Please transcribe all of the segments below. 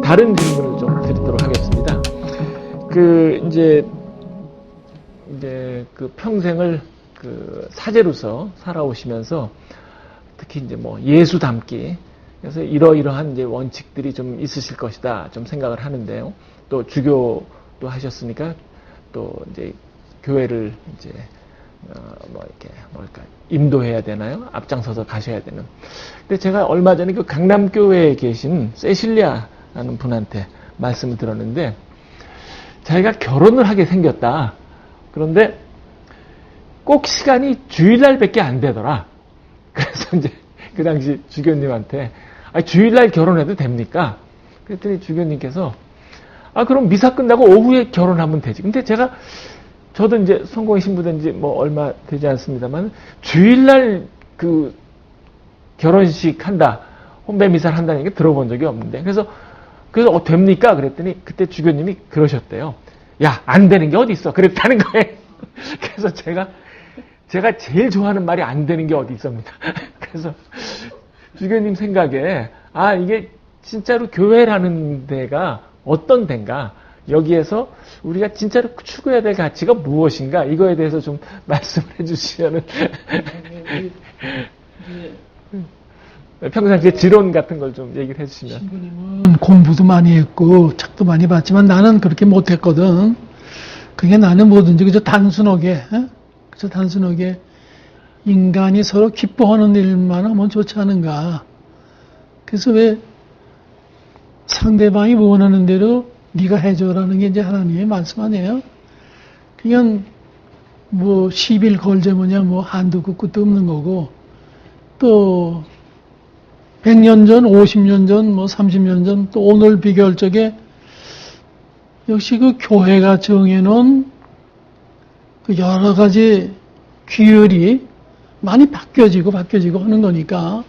다른 질문을 좀 드리도록 하겠습니다. 이제 그 평생을 그 사제로서 살아오시면서 특히 이제 뭐 예수 닮기, 그래서 이러이러한 이제 원칙들이 좀 있으실 것이다 좀 생각을 하는데요. 또 주교도 하셨으니까 또 이제 교회를 이제 뭐 이렇게 뭘까 인도해야 되나요? 앞장서서 가셔야 되는. 근데 제가 얼마 전에 그 강남교회에 계신 세실리아라는 분한테 말씀을 들었는데 자기가 결혼을 하게 생겼다. 그런데 꼭 시간이 주일날밖에 안 되더라. 그래서 이제 그 당시 주교님한테 주일날 결혼해도 됩니까? 그랬더니 주교님께서 그럼 미사 끝나고 오후에 결혼하면 되지. 근데 저도 이제 성공이 신부된 지 뭐 얼마 되지 않습니다만 주일날 그 결혼식 한다, 혼배 미사를 한다는 게 들어본 적이 없는데 그래서 됩니까? 그랬더니 그때 주교님이 그러셨대요. 야, 안 되는 게 어디 있어? 그랬다는 거예요. 그래서 제가 제일 좋아하는 말이 안 되는 게 어디 있습니다. 그래서 주교님 생각에 이게 진짜로 교회라는 데가 어떤 데인가, 여기에서 우리가 진짜로 추구해야 될 가치가 무엇인가, 이거에 대해서 좀 말씀을 해주시면은 평상시에 지론 같은 걸 좀 얘기를 해주시면. 신부님은 공부도 많이 했고 책도 많이 봤지만 나는 그렇게 못했거든. 그게 나는 뭐든지 그저 단순하게 인간이 서로 기뻐하는 일만 하면 좋지 않은가. 그래서 왜 상대방이 원하는 대로 네가 해줘라는 게 이제 하나님의 말씀 아니에요? 그냥 뭐 10일 걸재뭐냐 뭐 한도 끝도 없는 거고, 또 100년 전, 50년 전, 뭐 30년 전, 또 오늘 비교할 적에 역시 그 교회가 정해놓은 그 여러 가지 규율이 많이 바뀌어지고 하는 거니까.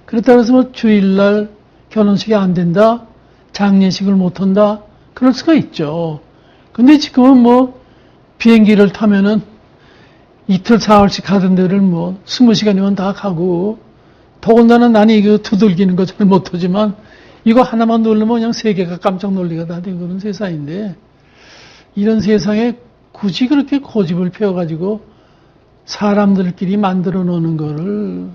그렇다고 해서 뭐 주일날 결혼식이 안 된다, 장례식을 못 한다, 그럴 수가 있죠. 근데 지금은 뭐 비행기를 타면은 이틀 사흘씩 하던 데를 뭐 20시간이면 다 가고, 더군다나 나는 이거 두들기는 거 잘 못하지만 이거 하나만 누르면 그냥 세계가 깜짝 놀리가 다 되고 그런 세상인데, 이런 세상에 굳이 그렇게 고집을 펴가지고 사람들끼리 만들어 놓는 거를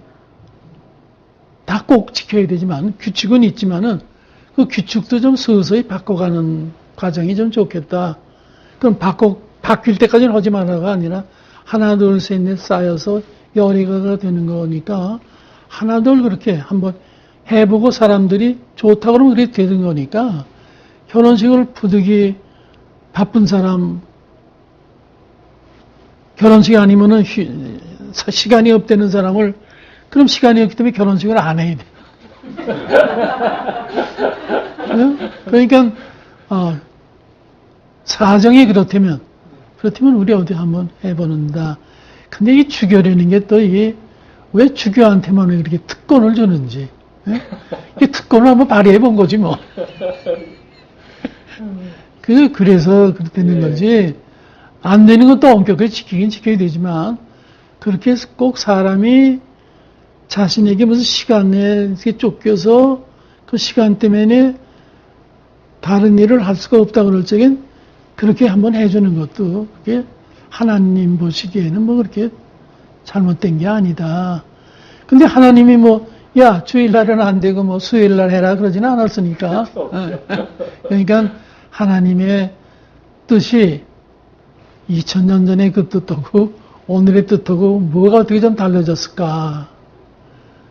다 꼭 지켜야 되지만, 규칙은 있지만은 그 규칙도 좀 서서히 바꿔가는 과정이 좀 좋겠다. 그럼 바뀔 때까지는 하지 말아가 아니라 하나 둘 셋 넷 쌓여서 열애가 되는 거니까 하나 둘 그렇게 한번 해보고 사람들이 좋다 그러면 그렇게 되는 거니까, 결혼식을 부득이 바쁜 사람 결혼식 아니면은 시간이 없다는 사람을, 그럼 시간이 없기 때문에 결혼식을 안 해야 돼. 그러니까 사정이 그렇다면 우리 어디 한번 해보는다. 근데 이 주교라는 게 또 이게 왜 주교한테만 이렇게 특권을 주는지, 이 특권을 한번 발휘해 본 거지 뭐. 그래서 그렇다는 거지. 안 되는 건 또 엄격하게 지키긴 지켜야 되지만, 그렇게 해서 꼭 사람이 자신에게 무슨 시간에 쫓겨서 그 시간 때문에 다른 일을 할 수가 없다 그럴 적엔 그렇게 한번 해주는 것도 그게 하나님 보시기에는 뭐 그렇게 잘못된 게 아니다. 근데 하나님이 야, 주일날은 안 되고 뭐 수요일날 해라 그러지는 않았으니까. 그러니까 하나님의 뜻이 2000년 전의 그 뜻하고 오늘의 뜻하고 뭐가 어떻게 좀 달라졌을까.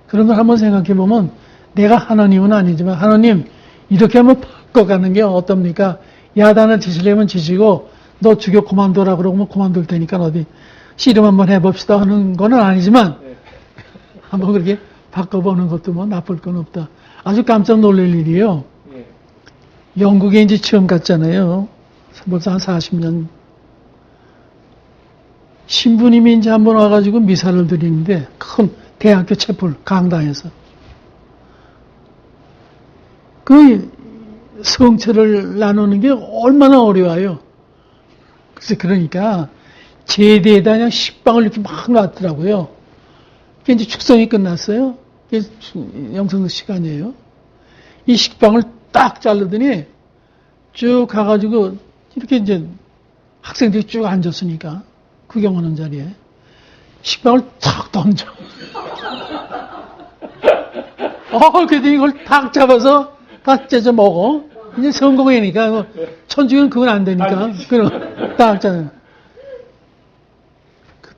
그런 걸 한번 생각해 보면, 내가 하나님은 아니지만 하나님 이렇게 한번 바꿔가는 게 어떻습니까? 야단을 치시려면 치시고 너 주교 그만둬라 그러면 그만둘 테니까 어디 씨름 한번 해봅시다 하는 건 아니지만 한번 그렇게 바꿔보는 것도 뭐 나쁠 건 없다. 아주 깜짝 놀랄 일이에요. 영국에 이제 처음 갔잖아요. 벌써 한 40년. 신부님이 이제 한번 와가지고 미사를 드리는데, 큰 대학교 채플 강당에서 그 성체를 나누는 게 얼마나 어려워요. 그래서 그러니까 제대에다 그냥 식빵을 이렇게 막 놨더라고요. 그게 이제 축성이 끝났어요. 그게 영성식 시간이에요. 이 식빵을 딱 자르더니 쭉 가가지고 이렇게 이제 학생들이 쭉 앉았으니까 구경하는 자리에 식빵을 탁 던져. 그랬더니 이걸 탁 잡아서 딱 째져 먹어. 이제 성공이니까 천주교는 그건 안 되니까 그럼 딱 짜는.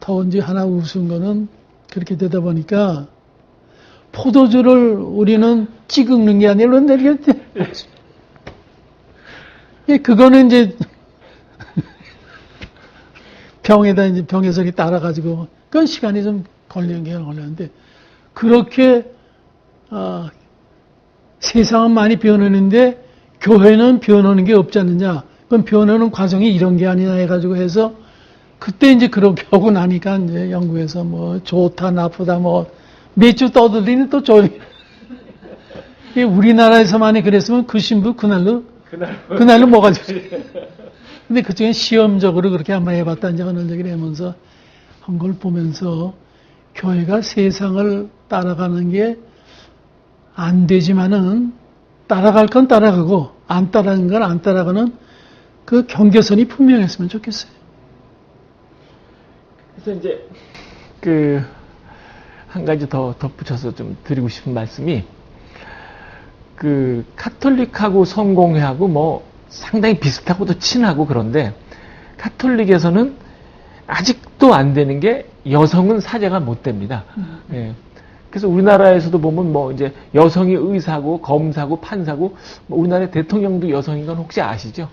더 이제 하나 우스운 거는 그렇게 되다 보니까 포도주를 우리는 찌긁는 게 아니라 이렇게 그거는 이제 병에다 이제 병에서 이렇게 따라가지고 그건 시간이 좀 걸렸는데 그렇게 세상은 많이 변하는데 교회는 변하는 게 없지 않느냐? 그럼 변하는 과정이 이런 게 아니냐 해가지고 해서 그때 이제 그렇게 하고 나니까 이제 영국에서 뭐 좋다 나쁘다 뭐 몇 주 떠들더니 또 조용히. 우리나라에서만이 그랬으면 그 신부 그날로 뭐가지고. 근데 그중에 시험적으로 그렇게 한번 해봤다 이제 하는 얘기를 하면서 한 걸 보면서 교회가 세상을 따라가는 게 안 되지만은 따라갈 건 따라가고 안 따라가는 건 안 따라가는 그 경계선이 분명했으면 좋겠어요. 그래서 이제 한 가지 더 덧붙여서 좀 드리고 싶은 말씀이 카톨릭하고 성공회하고 뭐 상당히 비슷하고도 친하고 그런데 카톨릭에서는 아직도 안 되는 게 여성은 사제가 못 됩니다. 예. 그래서 우리나라에서도 보면 뭐 이제 여성이 의사고 검사고 판사고 뭐 우리나라 대통령도 여성인 건 혹시 아시죠?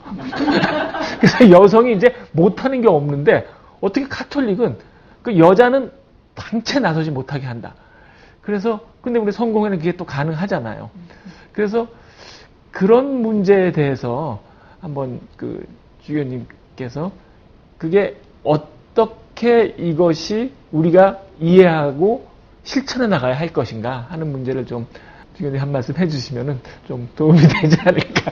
그래서 여성이 이제 못하는 게 없는데 어떻게 카톨릭은 그 여자는 당체 나서지 못하게 한다. 그래서 근데 우리 성공회는 그게 또 가능하잖아요. 그래서 그런 문제에 대해서 한번 주교님께서 그게 어떻게 이것이 우리가 이해하고 실천해 나가야 할 것인가 하는 문제를 좀 주교님 한 말씀 해주시면은 좀 도움이 되지 않을까.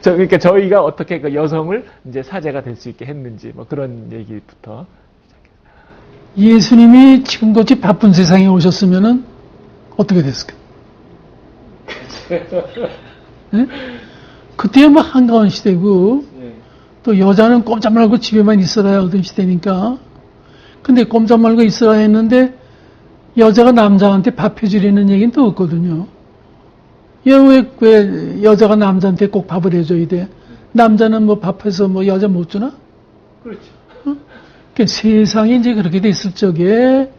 그러니까 저희가 어떻게 그 여성을 이제 사제가 될 수 있게 했는지 뭐 그런 얘기부터. 예수님이 지금같이 바쁜 세상에 오셨으면은 어떻게 됐을까? 네? 그때 뭐 한가운 시대고 또 여자는 꼼짝 말고 집에만 있어야 하던 시대니까. 근데 꼼짝 말고 있어야 했는데 여자가 남자한테 밥 해주려는 얘기는 또 없거든요. 왜 여자가 남자한테 꼭 밥을 해줘야 돼? 남자는 뭐 밥해서 뭐 여자 못 주나? 그렇죠. 그러니까 세상이 이제 그렇게 됐을 적에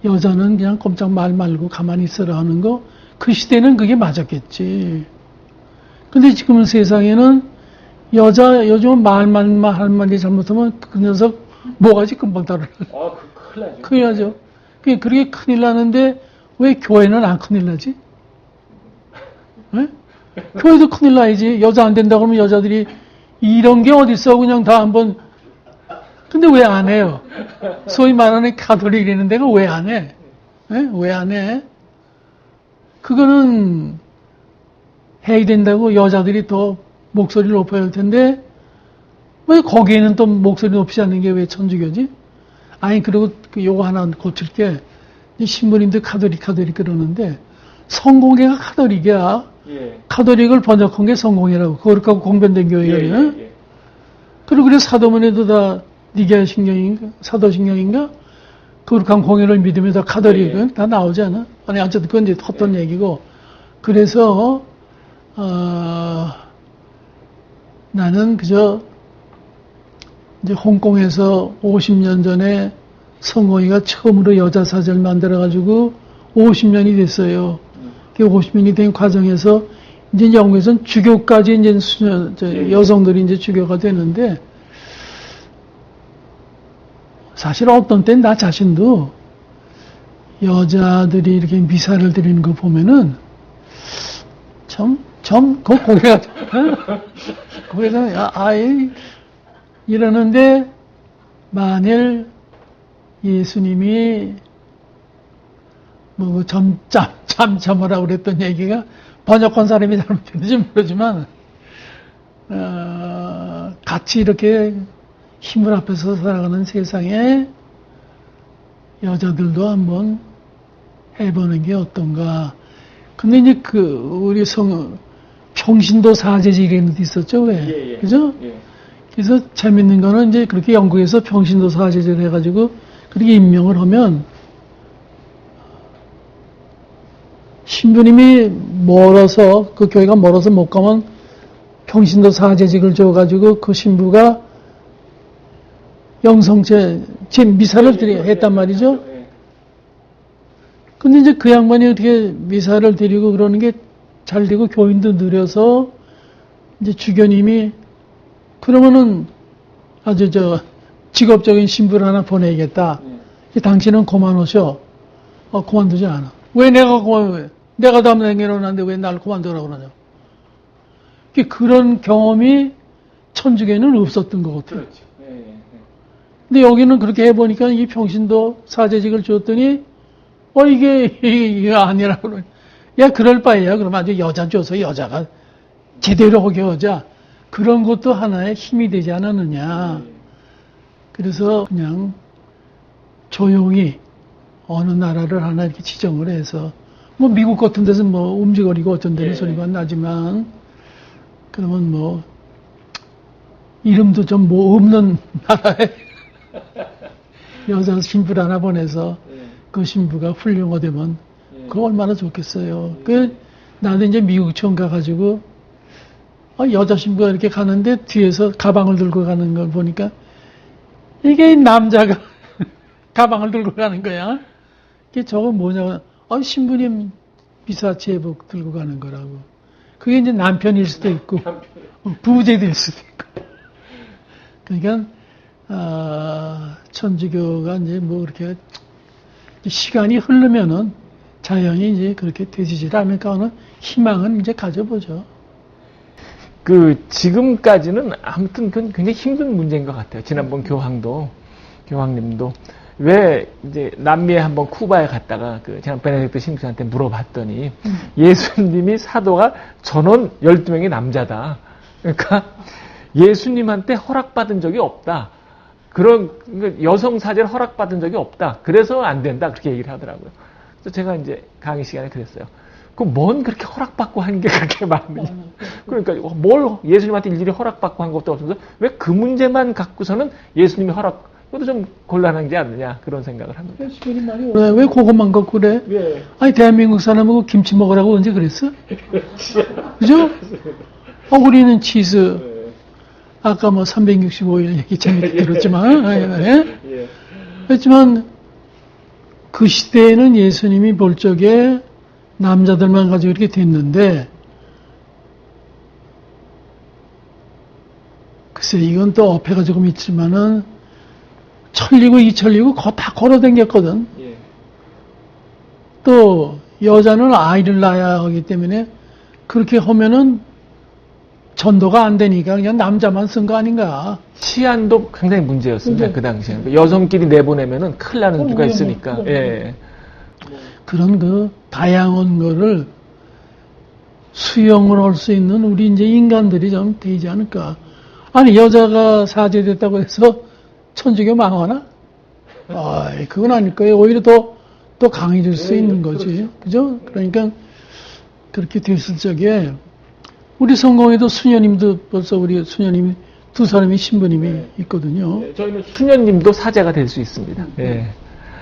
여자는 그냥 꼼짝 말 말고 가만히 있어라 하는 거, 그 시대는 그게 맞았겠지. 근데 지금은 세상에는 요즘은 말만 한마디 잘못하면 그 녀석 뭐가지 금방 따르는. 큰일 나죠. 큰일 나죠. 그렇게 큰일 나는데 왜 교회는 안 큰일 나지? 네? 교회도 큰일 나야지. 여자 안 된다 그러면 여자들이 이런 게 어딨어 그냥 다 한번. 근데 왜 안 해요? 소위 말하는 가톨릭이라는 데가 왜 안 해? 네? 왜 안 해? 그거는 해야 된다고 여자들이 더 목소리를 높여야 할 텐데 왜 거기에는 또 목소리 높이지 않는 게 왜 천주교지? 아니 그리고 요거 하나 고칠 게 신부님들 카톨릭 그러는데 성공회가 카톨릭이야. 예. 카톨릭을 번역한 게 성공회라고. 그렇게 공변된 교회가. 예. 그리고 그래서 사도문에도 다 니게아 신경인가 사도신경인가 거룩한 공예를 믿으면서 카톨릭은 다 나오지 않아? 아니 어쨌든 그건 이제 헛된 얘기고. 그래서 나는 그저 이제 홍콩에서 50년 전에 성공회가 처음으로 여자 사제를 만들어가지고 50년이 됐어요. 그 50년이 된 과정에서 이제 영국에서는 주교까지 이제 여성들이 이제 주교가 되는데 사실 어떤 때는 나 자신도 여자들이 이렇게 미사를 드리는 거 보면은 고개가 이러는데 만일 예수님이 잠잠하라고 그랬던 얘기가 번역한 사람이 잘못했는지 모르지만 같이 이렇게 힘을 앞에서 살아가는 세상에 여자들도 한번 해보는 게 어떤가. 근데 이제 우리 평신도 사제직이라는 게 있었죠, 왜? 예, 예. 그죠? 예. 그래서 재밌는 거는 이제 그렇게 영국에서 평신도 사제제를 해가지고 그렇게 임명을 하면 신부님이 멀어서 그 교회가 멀어서 못 가면 평신도 사제직을 줘가지고 그 신부가 영성제 미사를 했단 말이죠. 예. 근데 이제 그 양반이 어떻게 미사를 드리고 그러는 게 잘 되고 교인도 늘어서 이제 주교님이 그러면은 아주 직업적인 신부를 하나 보내야겠다. 당신은 그만오셔. 그만두지 않아. 왜 내가 그만, 내가 담당해놓는데 왜 날 그만두라고 그러냐. 그런 경험이 천주교에는 없었던 것 같아요. 그렇죠. 예, 예. 근데 여기는 그렇게 해보니까 이 평신도 사제직을 줬더니, 이게 아니라고 그러네. 야, 그럴 바에야. 그러면 아주 여자 줘서 여자가 제대로 하게 하자. 그런 것도 하나의 힘이 되지 않았느냐. 그래서 그냥 조용히 어느 나라를 하나 이렇게 지정을 해서, 뭐 미국 같은 데서 뭐 움직거리고 어쩐 데는 소리가 나지만, 그러면 뭐, 이름도 좀 뭐 없는 나라에 여자 신부를 하나 보내서 그 신부가 훌륭하되면 그거 얼마나 좋겠어요. 나도 이제 미국 처음 가가지고 여자 신부가 이렇게 가는데 뒤에서 가방을 들고 가는 걸 보니까 이게 남자가 가방을 들고 가는 거야. 이게 저거 뭐냐고. 신부님 미사체복 들고 가는 거라고. 그게 이제 남편일 수도 있고 부재될 수도 있고. 그러니까 천주교가 이제 뭐 이렇게 시간이 흐르면은 자연히 이제 그렇게 되지질 않을까 하는 희망은 이제 가져보죠. 지금까지는 아무튼 그건 굉장히 힘든 문제인 것 같아요. 지난번 교황님도 왜 이제 남미에 한번 쿠바에 갔다가 지난 베네딕트 신부한테 물어봤더니 예수님이 사도가 전원 12명이 남자다. 그러니까 예수님한테 허락받은 적이 없다. 그런 여성 사제를 허락받은 적이 없다. 그래서 안 된다. 그렇게 얘기를 하더라고요. 그래서 제가 이제 강의 시간에 그랬어요. 뭔 그렇게 허락받고 한 게 그렇게 많으냐. 그러니까 뭘 예수님한테 일일이 허락받고 한 것도 없어서 왜 그 문제만 갖고서는 예수님이 그것도 좀 곤란하지 않느냐. 그런 생각을 합니다. 왜 그것만 갖고 그래? 예. 아니 대한민국 사람하고 김치 먹으라고 언제 그랬어? 그죠? 우리는 치즈. 아까 뭐 365일 얘기 재밌게 들었지만, 예? 그렇지만 그 시대에는 예수님이 볼 적에 남자들만 가지고 이렇게 됐는데, 글쎄 이건 또 어폐가 조금 있지만은 천리고 이천리고 다 걸어다녔거든. 또 여자는 아이를 낳아야 하기 때문에 그렇게 하면은 전도가 안 되니까 그냥 남자만 쓴 거 아닌가. 치안도 굉장히 문제였습니다. 그 당시에는. 여성끼리 내보내면은 큰일 나는 수가 있으니까. 예. 그런 다양한 거를 수용을 할 수 있는 우리 이제 인간들이 좀 되지 않을까. 아니, 여자가 사제됐다고 해서 천주교 망하나? 그건 아닐 거예요. 오히려 더 강해질 수 있는 거지. 그죠? 그러니까 그렇게 됐을 적에 우리 성공에도 수녀님도 벌써 우리 수녀님이 두 사람이 신부님이 있거든요. 저희는 수녀님도 사제가 될 수 있습니다.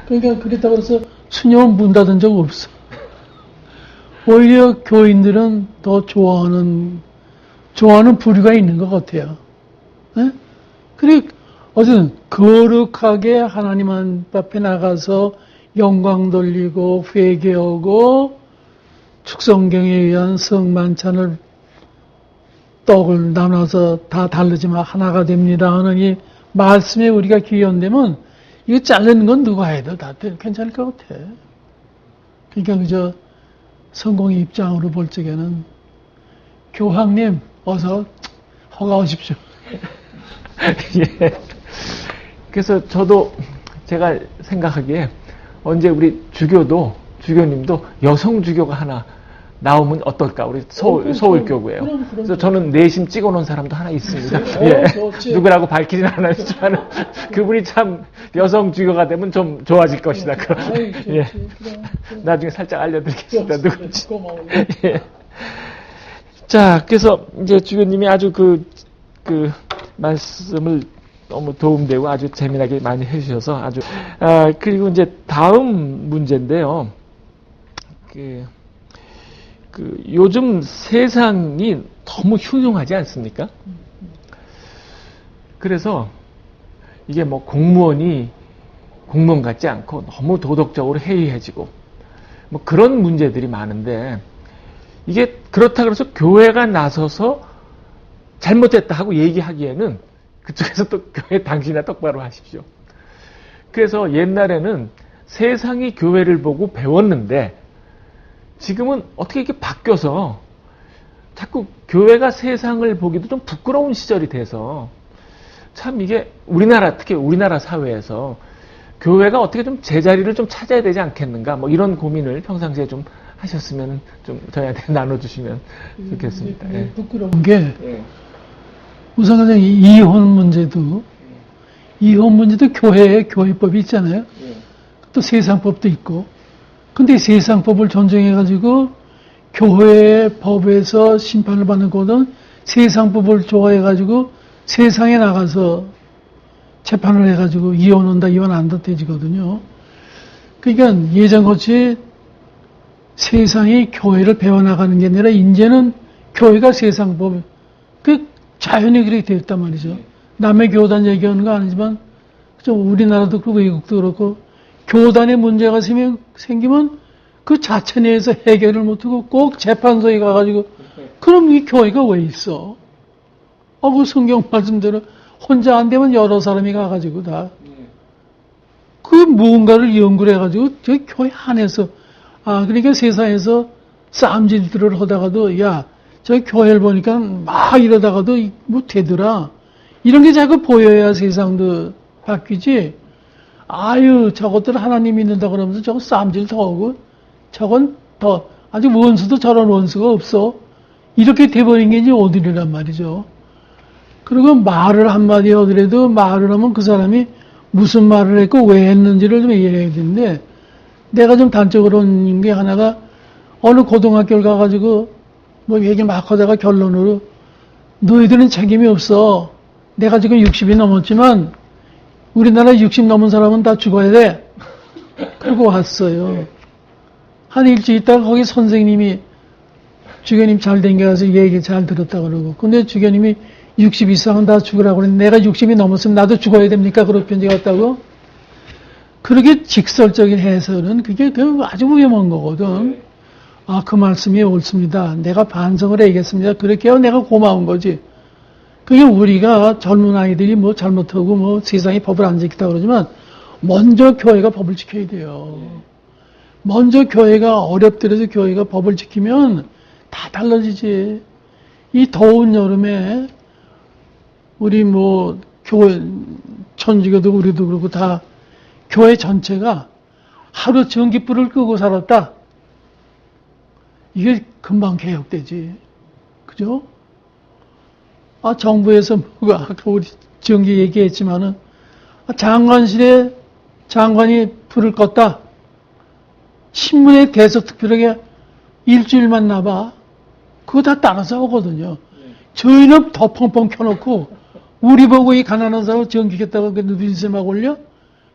그러니까 그랬다고 해서 수녀는 문 닫은 적 없어. 오히려 교인들은 더 좋아하는 부류가 있는 것 같아요. 그리고 어쨌든 거룩하게 하나님 앞에 나가서 영광 돌리고 회개하고 축성경에 의한 성만찬을 떡을 나눠서 다 다르지만 하나가 됩니다 하는 이 말씀에 우리가 귀연되면 이거 자르는 건 누가 해도 다 괜찮을 것 같아. 그러니까 그저 성공의 입장으로 볼 적에는 교황님 어서 허가하십시오. 예. 그래서 저도 제가 생각하기에 언제 우리 주교님도 여성 주교가 하나 나오면 어떨까? 우리 서울교구예요. 그래서 저는 내심 찍어놓은 사람도 하나 있습니다. 예. 누구라고 밝히진 않았지만 그분이 참 여성 주교가 되면 좀 좋아질 것이다. 나중에 살짝 알려드리겠습니다. 누군지. 고마워요. 예. 자, 그래서 이제 주교님이 아주 그 말씀을 너무 도움되고 아주 재미나게 많이 해주셔서 아주, 그리고 이제 다음 문제인데요. 요즘 세상이 너무 흉흉하지 않습니까? 그래서 이게 뭐 공무원 같지 않고 너무 도덕적으로 해이해지고 뭐 그런 문제들이 많은데 이게 그렇다 그래서 교회가 나서서 잘못됐다 하고 얘기하기에는 그쪽에서 또 교회 당신이나 똑바로 하십시오. 그래서 옛날에는 세상이 교회를 보고 배웠는데 지금은 어떻게 이렇게 바뀌어서 자꾸 교회가 세상을 보기도 좀 부끄러운 시절이 돼서 참 이게 특히 우리나라 사회에서 교회가 어떻게 좀 제자리를 좀 찾아야 되지 않겠는가 뭐 이런 고민을 평상시에 좀 하셨으면 좀 저희한테 나눠주시면 좋겠습니다. 예. 부끄러운 게 예. 우선 이혼 문제도 교회에 교회법이 있잖아요. 예. 또 세상법도 있고. 근데 세상법을 존중해가지고 교회의 법에서 심판을 받는 것은 세상법을 좋아해가지고 세상에 나가서 재판을 해가지고 이혼한다, 이혼 안 한다 되지거든요. 그러니까 예전같이 세상이 교회를 배워나가는 게 아니라 이제는 교회가 세상법, 자연히 그렇게 되었단 말이죠. 남의 교단 얘기하는 거 아니지만 우리나라도 그렇고 외국도 그렇고 교단에 문제가 생기면 그 자체 내에서 해결을 못하고 꼭 재판소에 가가지고 그럼 이 교회가 왜 있어? 그 성경 말씀대로 혼자 안 되면 여러 사람이 가가지고 무언가를 연구를 해가지고 저 교회 안에서 그러니까 세상에서 쌈질들을 하다가도 저 교회를 보니까 막 이러다가도 뭐 되더라. 이런 게 자꾸 보여야 세상도 바뀌지. 저것들 하나님 믿는다 그러면서 저거 쌈질 더 하고 저건 더 아직 원수도 저런 원수가 없어. 이렇게 돼버린 게 이제 어디란 말이죠. 그리고 말을 한마디 하더라도 말을 하면 그 사람이 무슨 말을 했고 왜 했는지를 좀 이해해야 되는데 내가 좀 단적으로 한 게 하나가 어느 고등학교를 가가지고 뭐 얘기 막 하다가 결론으로 너희들은 책임이 없어. 내가 지금 60이 넘었지만 우리나라 60 넘은 사람은 다 죽어야 돼. 그러고 왔어요. 한 일주일 있다가 거기 선생님이 주교님 잘 댕겨가서 얘기 잘 들었다 그러고 근데 주교님이 60 이상은 다 죽으라고 그랬는데 내가 60이 넘었으면 나도 죽어야 됩니까? 그런 편지가 왔다고? 그렇게 직설적인 해설은 그게 아주 위험한 거거든. 그 말씀이 옳습니다. 내가 반성을 해야겠습니다. 그렇게 해야 내가 고마운 거지. 그게 우리가 젊은 아이들이 뭐 잘못하고 뭐 세상이 법을 안 지키다 그러지만 먼저 교회가 법을 지켜야 돼요. 먼저 교회가 어렵더라도 교회가 법을 지키면 다 달라지지. 이 더운 여름에 우리 뭐 교회 천주교도 우리도 그렇고 다 교회 전체가 하루 전기불을 끄고 살았다. 이게 금방 개혁되지. 그죠? 정부에서 아까 우리 전기 얘기했지만은 장관실에 장관이 불을 껐다. 신문에 대서특필하게 일주일만 나봐. 그거 다 따라서 하거든요. 저희는 더 펑펑 켜놓고 우리 보고 이 가난한 사람 전기겠다고 그 누비세막 올려?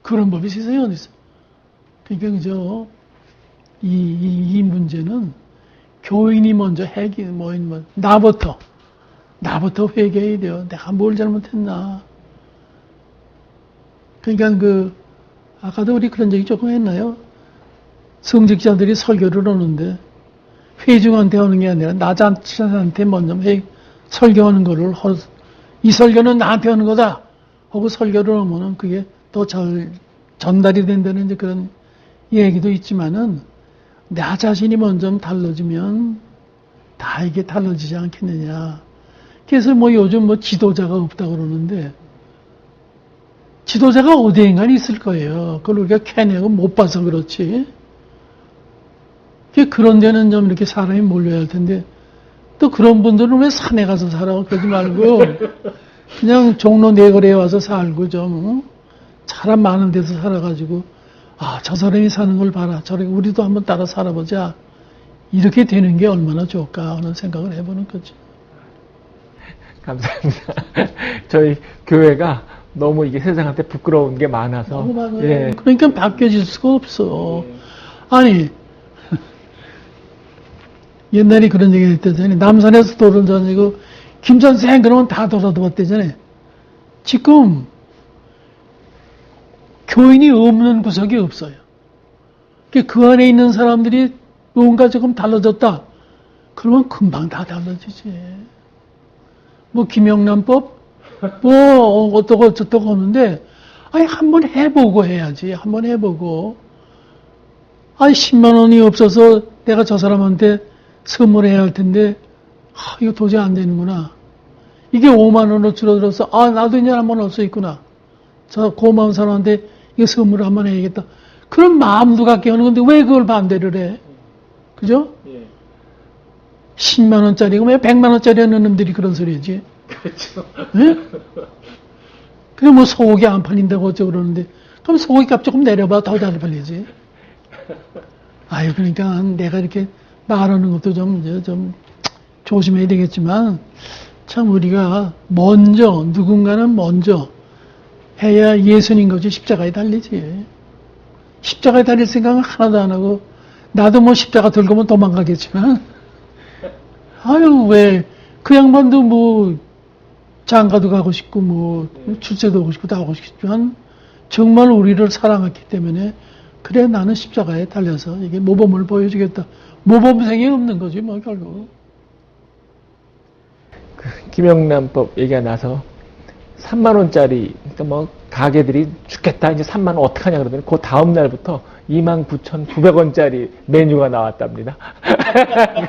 그런 법이 세상에 어디 있어? 그러니까 그죠? 이 문제는 교인이 먼저 나부터 회개해야 돼요. 내가 뭘 잘못했나? 그러니까 아까도 우리 그런 얘기 조금 했나요? 성직자들이 설교를 하는데 회중한테 하는 게 아니라 나자한테 먼저 설교하는 거를 이 설교는 나한테 하는 거다 하고 설교를 하면은 그게 더 잘 전달이 된다는 이제 그런 얘기도 있지만은 나 자신이 먼저 달라지면 다 이게 달라지지 않겠느냐. 그래서 요즘 지도자가 없다 그러는데 지도자가 어디엔가 있을 거예요. 그걸 우리가 캐내고 못 봐서 그렇지. 그런 데는 좀 이렇게 사람이 몰려야 할 텐데 또 그런 분들은 왜 산에 가서 살아? 그러지 말고 그냥 종로 내거리에 와서 살고 좀 사람 많은 데서 살아가지고 저 사람이 사는 걸 봐라. 저렇게 우리도 한번 따라 살아보자. 이렇게 되는 게 얼마나 좋을까 하는 생각을 해보는 거죠. 감사합니다. 저희 교회가 너무 이게 세상한테 부끄러운 게 많아서. 너무 많아요. 예. 그러니까 바뀌어질 수가 없어. 아니, 옛날에 그런 얘기 했대잖아요. 남산에서 돌을 다니고, 김선생 그러면 다 돌아다봤대잖아요. 지금, 교인이 없는 구석이 없어요. 그 안에 있는 사람들이 뭔가 조금 달라졌다. 그러면 금방 다 달라지지. 뭐, 김영란법? 뭐, 어떠고 저떠고 하는데, 아니, 한번 해보고 해야지. 한번 해보고. 아니, 10만 원이 없어서 내가 저 사람한테 선물해야 할 텐데, 이거 도저히 안 되는구나. 이게 5만 원으로 줄어들어서, 나도 이제 한번 올 수 있구나. 저 고마운 사람한테 이거 선물을 한번 해야겠다. 그런 마음도 갖게 하는 건데, 왜 그걸 반대를 해? 그죠? 10만 원짜리고 왜 100만 원짜리 하는 놈들이 그런 소리지. 그렇죠. 예? 그래 뭐 소고기 안 팔린다고 어쩌고 그러는데 그럼 소고기 값 조금 내려봐 더 잘 팔리지. 아유 그러니까 내가 이렇게 말하는 것도 좀 조심해야 되겠지만 참 우리가 먼저 누군가는 먼저 해야 예수님 것이 십자가에 달리지. 십자가에 달릴 생각은 하나도 안 하고 나도 뭐 십자가 들고 면 도망가겠지만 아유 왜 그 양반도 뭐 장가도 가고 싶고 뭐 출세도 하고 싶고 다 하고 싶지만 정말 우리를 사랑했기 때문에 그래 나는 십자가에 달려서 이게 모범을 보여주겠다. 모범생이 없는 거지 뭐 결국. 김영란법 얘기가 나서 3만 원짜리 그러니까 뭐 가게들이 죽겠다 이제 3만 원 어떡하냐 그러더니 그 다음 날부터 29,900원짜리 메뉴가 나왔답니다.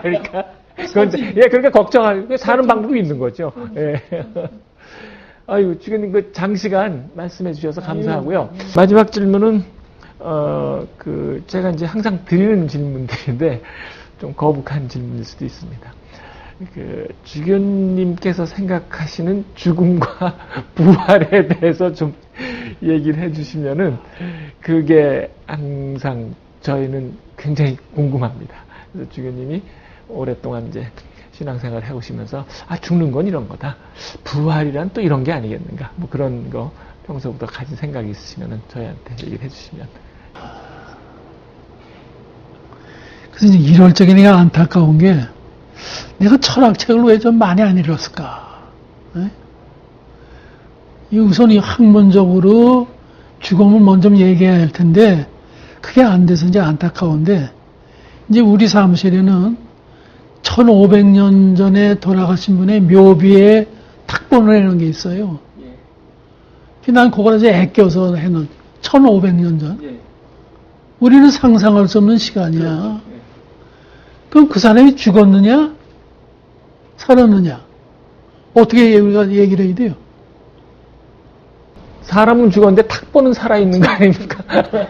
그러니까 그러니까 걱정할 사는 방법이 있는 거죠. 예. 아유 주교님 그 장시간 말씀해 주셔서 감사하고요. 마지막 질문은 제가 이제 항상 드리는 질문들인데 좀 거북한 질문일 수도 있습니다. 주교님께서 생각하시는 죽음과 부활에 대해서 좀 얘기를 해주시면은 그게 항상 저희는 굉장히 궁금합니다. 그래서 주교님이 오랫동안 이제 신앙생활을 해오시면서 죽는 건 이런 거다. 부활이란 또 이런 게 아니겠는가. 뭐 그런 거 평소부터 가진 생각이 있으시면은 저희한테 얘기를 해주시면. 그래서 이제 이럴 적에 내가 안타까운 게 내가 철학책을 왜 좀 많이 안 읽었을까? 이 우선 이 학문적으로 죽음을 먼저 얘기해야 할 텐데 그게 안 돼서 이제 안타까운데 이제 우리 사무실에는 1500년 전에 돌아가신 분의 묘비에 탁본을 해놓은 게 있어요. 난 그걸 이제 애껴서 해놓은 1500년 전. 우리는 상상할 수 없는 시간이야. 그럼 그 사람이 죽었느냐? 살았느냐? 어떻게 우리가 얘기를 해야 돼요? 사람은 죽었는데 탁보는 살아있는 거 아닙니까?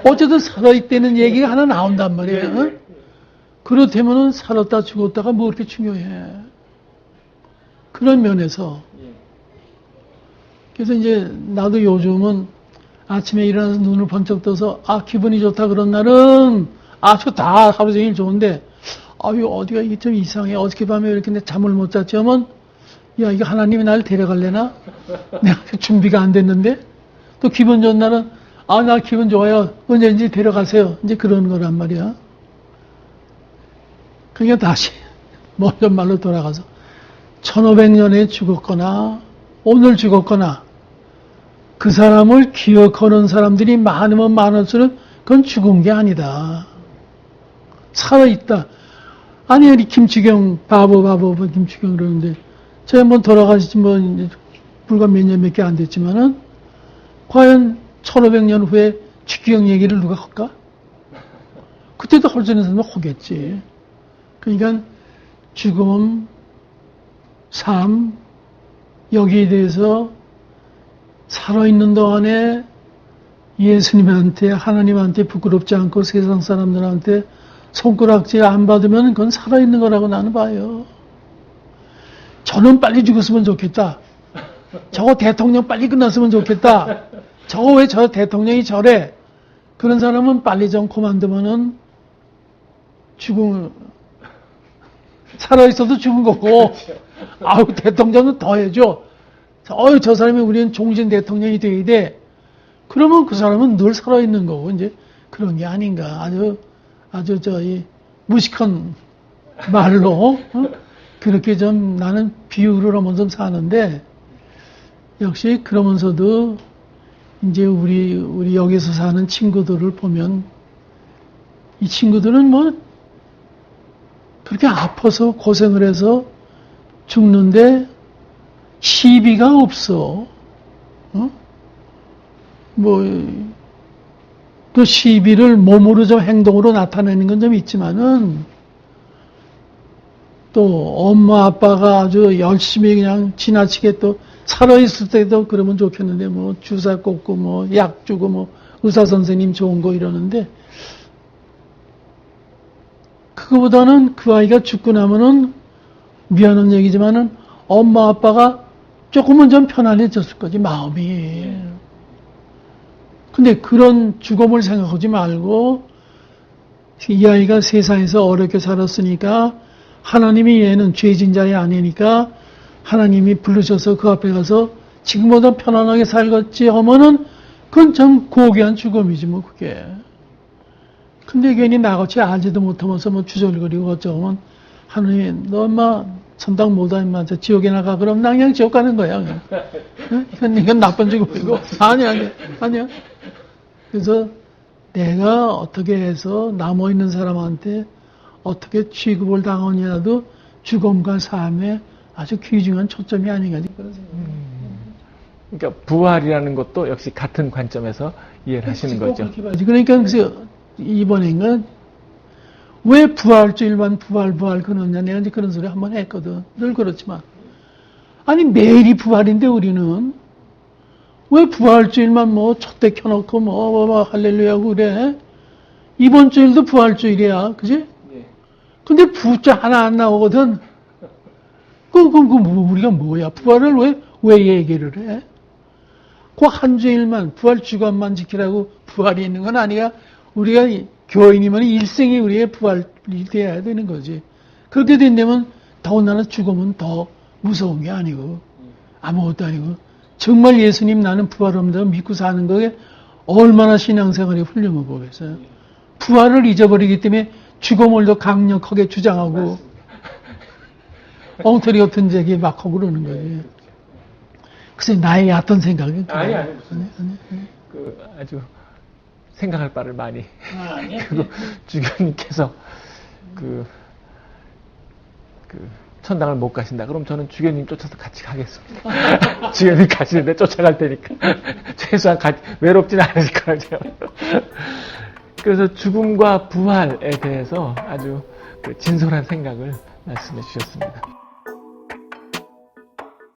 어쨌든 살아있다는 얘기가 하나 나온단 말이에요. 그렇다면은 살았다 죽었다가 뭐 그렇게 중요해. 그런 면에서. 그래서 이제 나도 요즘은 아침에 일어나서 눈을 번쩍 떠서 기분이 좋다 그런 날은 좋다 하루 종일 좋은데 어디가 이게 좀 이상해. 어저께 밤에 이렇게 내 잠을 못 잤지 하면 이거 하나님이 날 데려갈래나? 내가 준비가 안 됐는데 또 기분 좋은 날은 나 기분 좋아요. 언제든지 데려가세요. 이제 그런 거란 말이야. 그러니까 다시 먼저 말로 돌아가서 1500년에 죽었거나 오늘 죽었거나 그 사람을 기억하는 사람들이 많으면 많을수록 그건 죽은 게 아니다. 살아있다. 아니 우리 김치경 바보 김치경 그러는데 저 한번 돌아가시지 뭐 이제 불과 몇 년 몇 개 안 됐지만은 과연 1500년 후에 추기경 얘기를 누가 할까? 그때도 할 수 있는 사람은 하겠지. 그러니까 죽음, 삶, 여기에 대해서 살아있는 동안에 예수님한테 하나님한테 부끄럽지 않고 세상 사람들한테 손가락질 안 받으면 그건 살아있는 거라고 나는 봐요. 저는 빨리 죽었으면 좋겠다. 저거 대통령 빨리 끝났으면 좋겠다. 저거 왜 저 대통령이 저래? 그런 사람은 빨리 좀 그만두면은 죽음 살아있어도 죽은 거고, 아우, 대통령은 더 해줘. 저 사람이 우리는 종신 대통령이 돼야 돼. 그러면 그 사람은 늘 살아있는 거고, 이제 그런 게 아닌가. 아주 무식한 말로, 그렇게 좀 나는 비유를 하면서 사는데, 역시 그러면서도 이제 우리 여기서 사는 친구들을 보면, 이 친구들은 뭐, 그렇게 아파서 고생을 해서 죽는데 시비가 없어. 또 시비를 몸으로 좀 행동으로 나타내는 건 좀 있지만은 또 엄마 아빠가 아주 열심히 그냥 지나치게 또 살아있을 때도 그러면 좋겠는데 뭐 주사 꽂고 뭐 약 주고 뭐 의사 선생님 좋은 거 이러는데 그거보다는 그 아이가 죽고 나면은 미안한 얘기지만은 엄마 아빠가 조금은 좀 편안해졌을 거지 마음이. 근데 그런 죽음을 생각하지 말고 이 아이가 세상에서 어렵게 살았으니까 하나님이 얘는 죄진 자의 아니니까 하나님이 부르셔서 그 앞에 가서 지금보다 편안하게 살겠지 하면은 그건 참 고귀한 죽음이지 뭐 그게. 근데 괜히 나같이 알지도 못하면서 뭐 주절거리고 어쩌면 하나님 너 엄마 천당 못와 임마 저 지옥에 나가 그럼 나 그냥 지옥 가는 거야 그냥. 이건 나쁜 죽음이고 아니야. 그래서 내가 어떻게 해서 남아있는 사람한테 어떻게 취급을 당하느냐도 죽음과 삶에 아주 귀중한 초점이 아닌가 그런 생각입니다. 그러니까 부활이라는 것도 역시 같은 관점에서 이해를 하시는 거죠. 그러니까 그래서 이번에는 왜 부활주일만 부활 그러냐 내가 이제 그런 소리 한번 했거든. 늘 그렇지만 아니 매일이 부활인데 우리는 왜 부활주일만 뭐 촛대 켜놓고 뭐 할렐루야 그래. 이번 주일도 부활주일이야, 그지? 근데 부자 하나 안 나오거든. 우리가 뭐야? 부활을 왜 얘기를 해? 그 한 주일만 부활 주간만 지키라고 부활이 있는 건 아니야. 우리가 교인이면 일생이 우리의 부활이 돼야 되는 거지. 그렇게 된다면 더군다나 죽음은 더 무서운 게 아니고 아무것도 아니고 정말 예수님 나는 부활합니다 믿고 사는 거에 얼마나 신앙생활이 훌륭해 보겠어요. 부활을 잊어버리기 때문에 죽음을 더 강력하게 주장하고 엉터리 같은 얘기 막 하고 그러는 거지. 글쎄 나의 얕은 생각이 아니. 그 아주 생각할 바를 많이. 그리고 주교님께서 그 천당을 못 가신다. 그럼 저는 주교님 쫓아서 같이 가겠습니다. 주교님 가시는데 쫓아갈 테니까 최소한 외롭지는 않을 거죠. 그래서 죽음과 부활에 대해서 아주 진솔한 생각을 말씀해 주셨습니다.